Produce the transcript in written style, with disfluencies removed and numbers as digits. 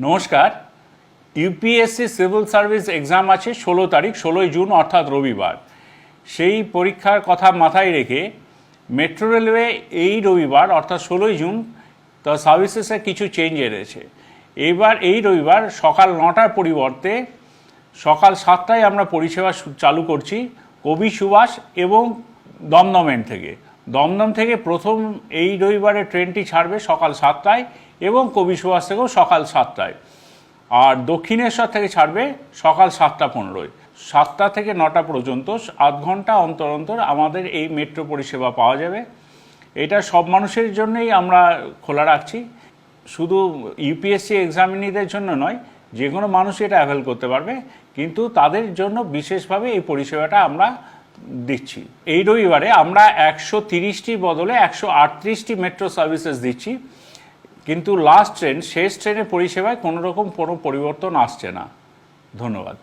নমস্কার। UPSC civil service exam আছে 16 তারিখ, 16ই জুন অর্থাৎ রবিবার। সেই পরীক্ষার কথা মাথায় রেখে মেট্রো রেলওয়ে এই রবিবার অর্থাৎ 16ই জুন তার সার্ভিসেসে কিছু চেঞ্জ এনেছে। এইবার এই রবিবার সকাল 9টার পরিবর্তে সকাল 7টায় আমরা পরিষেবা চালু করছি কবি সুভাষ এবং দমদম এন্ড থেকে। দমদম থেকে প্রথম এই রবিবারে ট্রেনটি ছাড়বে সকাল 7টায় এবং কবি সুভাষ থেকেও সকাল 7টায়। আর দক্ষিণেশ্বর থেকে ছাড়বে সকাল 7:15। 7টা থেকে 9টা পর্যন্ত 8 ঘন্টা অন্তর অন্তর আমাদের এই মেট্রো পরিষেবা পাওয়া যাবে। এটা সব মানুষের জন্যই আমরা খোলা রাখছি, শুধু ইউপিএসসি এক্সামিনিদের জন্য নয়, যে কোনো মানুষ এটা অ্যাভেল করতে পারবে, কিন্তু তাদের জন্য বিশেষভাবে এই পরিষেবাটা আমরা দিচ্ছি। এই রবিবারে আমরা 130টির বদলে 138টি মেট্রো সার্ভিসেস দিচ্ছি, কিন্তু লাস্ট ট্রেন শেষ ট্রেনের পরিষেবায় কোনো রকম কোনো পরিবর্তন আসছে না। ধন্যবাদ।